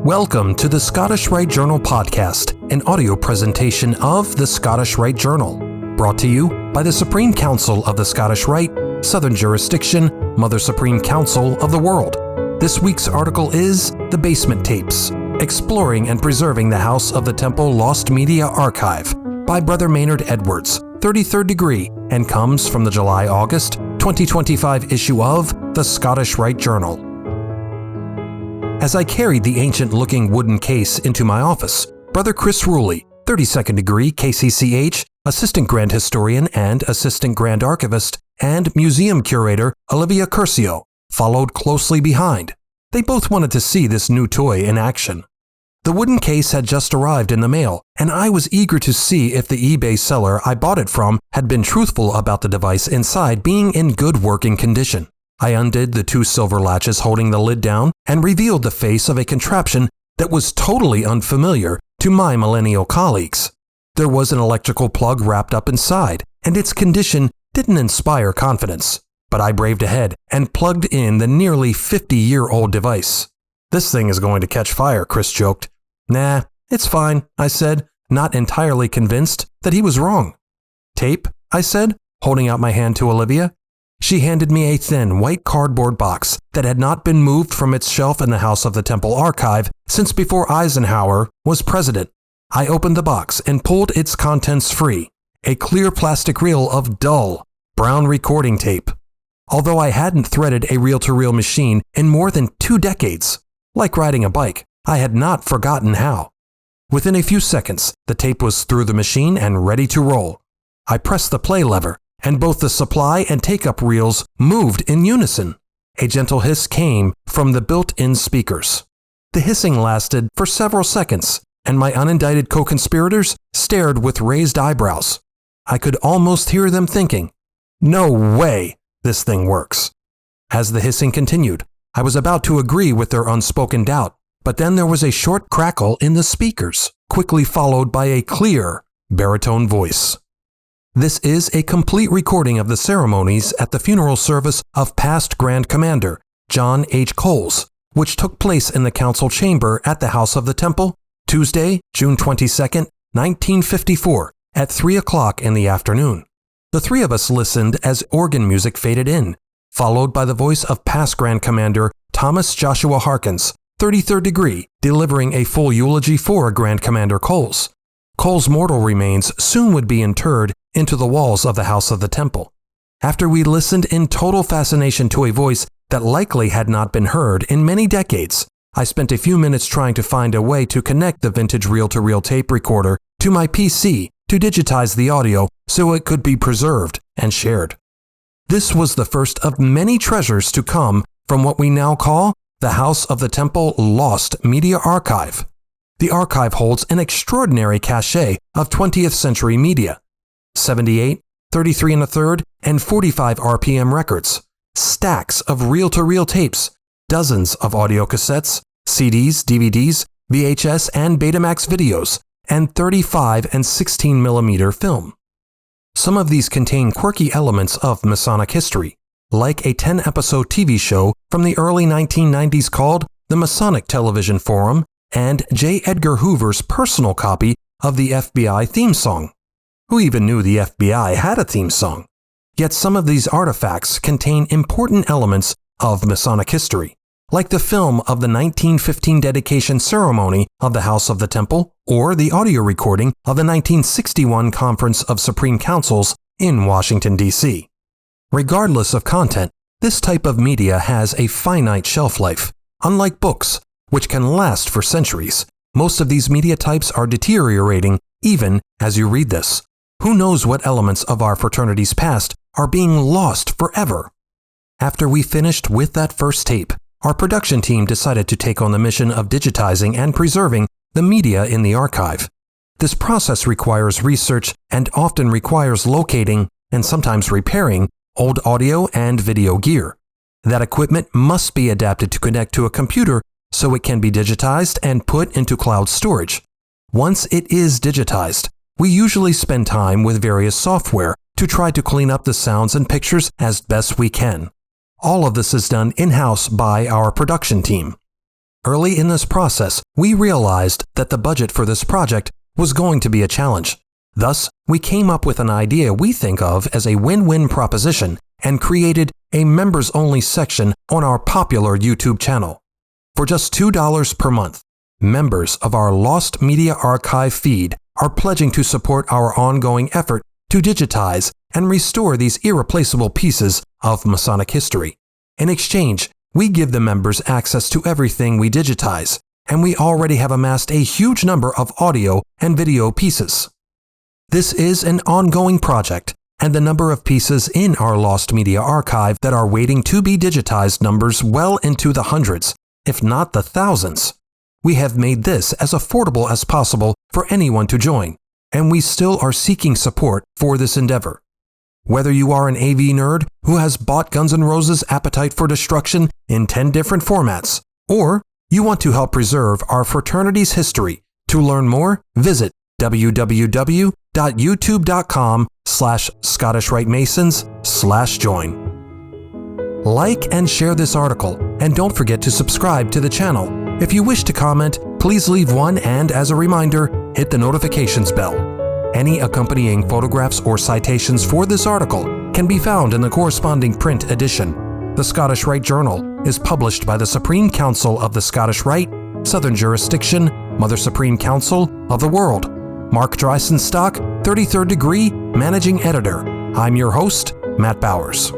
Welcome to the Scottish Rite Journal podcast, an audio presentation of the Scottish Rite Journal, brought to you by the Supreme Council of the Scottish Rite, Southern Jurisdiction, Mother Supreme Council of the World. This week's article is The Basement Tapes, Exploring and Preserving the House of the Temple Lost Media Archive by Brother Maynard Edwards, 33rd degree, and comes from the July-August 2025 issue of the Scottish Rite Journal. As I carried the ancient-looking wooden case into my office, Brother Chris Ruley, 32nd degree KCCH, Assistant Grand Historian and Assistant Grand Archivist, and Museum Curator Olivia Curcio followed closely behind. They both wanted to see this new toy in action. The wooden case had just arrived in the mail, and I was eager to see if the eBay seller I bought it from had been truthful about the device inside being in good working condition. I undid the two silver latches holding the lid down and revealed the face of a contraption that was totally unfamiliar to my millennial colleagues. There was an electrical plug wrapped up inside, and its condition didn't inspire confidence. But I braved ahead and plugged in the nearly 50-year-old device. "This thing is going to catch fire," Chris joked. "Nah, it's fine," I said, not entirely convinced that he was wrong. "Tape?" I said, holding out my hand to Olivia. She handed me a thin, white cardboard box that had not been moved from its shelf in the House of the Temple archive since before Eisenhower was president. I opened the box and pulled its contents free, a clear plastic reel of dull, brown recording tape. Although I hadn't threaded a reel-to-reel machine in more than 2 decades, like riding a bike, I had not forgotten how. Within a few seconds, the tape was through the machine and ready to roll. I pressed the play lever, and both the supply and take-up reels moved in unison. A gentle hiss came from the built-in speakers. The hissing lasted for several seconds, and my unindicted co-conspirators stared with raised eyebrows. I could almost hear them thinking, "No way this thing works." As the hissing continued, I was about to agree with their unspoken doubt, but then there was a short crackle in the speakers, quickly followed by a clear, baritone voice. This is a complete recording of the ceremonies at the funeral service of past Grand Commander John H. Coles, which took place in the council chamber at the House of the Temple, Tuesday, June 22, 1954, at 3 o'clock in the afternoon. The three of us listened as organ music faded in, followed by the voice of past Grand Commander Thomas Joshua Harkins, 33rd degree, delivering a full eulogy for Grand Commander Coles. Cole's mortal remains soon would be interred into the walls of the House of the Temple. After we listened in total fascination to a voice that likely had not been heard in many decades, I spent a few minutes trying to find a way to connect the vintage reel-to-reel tape recorder to my PC to digitize the audio so it could be preserved and shared. This was the first of many treasures to come from what we now call the House of the Temple Lost Media Archive. The archive holds an extraordinary cachet of 20th century media: 78, 33 1/3, and 45 RPM records, stacks of reel-to-reel tapes, dozens of audio cassettes, CDs, DVDs, VHS, and Betamax videos, and 35 and 16mm film. Some of these contain quirky elements of Masonic history, like a 10-episode TV show from the early 1990s called The Masonic Television Forum, and J. Edgar Hoover's personal copy of the FBI theme song. Who even knew the FBI had a theme song? Yet some of these artifacts contain important elements of Masonic history, like the film of the 1915 dedication ceremony of the House of the Temple, or the audio recording of the 1961 Conference of Supreme Councils in Washington, D.C. Regardless of content, this type of media has a finite shelf life. Unlike books, which can last for centuries, most of these media types are deteriorating even as you read this. Who knows what elements of our fraternity's past are being lost forever? After we finished with that first tape, our production team decided to take on the mission of digitizing and preserving the media in the archive. This process requires research and often requires locating, and sometimes repairing, old audio and video gear. That equipment must be adapted to connect to a computer so it can be digitized and put into cloud storage. Once it is digitized, we usually spend time with various software to try to clean up the sounds and pictures as best we can. All of this is done in-house by our production team. Early in this process, we realized that the budget for this project was going to be a challenge. Thus, we came up with an idea we think of as a win-win proposition and created a members-only section on our popular YouTube channel. For just $2 per month, members of our Lost Media Archive feed are pledging to support our ongoing effort to digitize and restore these irreplaceable pieces of Masonic history. In exchange, we give the members access to everything we digitize, and we already have amassed a huge number of audio and video pieces. This is an ongoing project, and the number of pieces in our Lost Media Archive that are waiting to be digitized numbers well into the hundreds, if not the thousands. We have made this as affordable as possible for anyone to join, and we still are seeking support for this endeavor. Whether you are an AV nerd who has bought Guns N' Roses' Appetite for Destruction in 10 different formats, or you want to help preserve our fraternity's history, to learn more, visit www.youtube.com/ScottishRiteMasons/join. Like and share this article, and don't forget to subscribe to the channel. If you wish to comment, please leave one, and as a reminder, hit the notifications bell. Any accompanying photographs or citations for this article can be found in the corresponding print edition. The Scottish Rite Journal is published by the Supreme Council of the Scottish Rite, Southern Jurisdiction, Mother Supreme Council of the World. Mark Dreisenstock, 33rd degree, Managing Editor. I'm your host, Matt Bowers.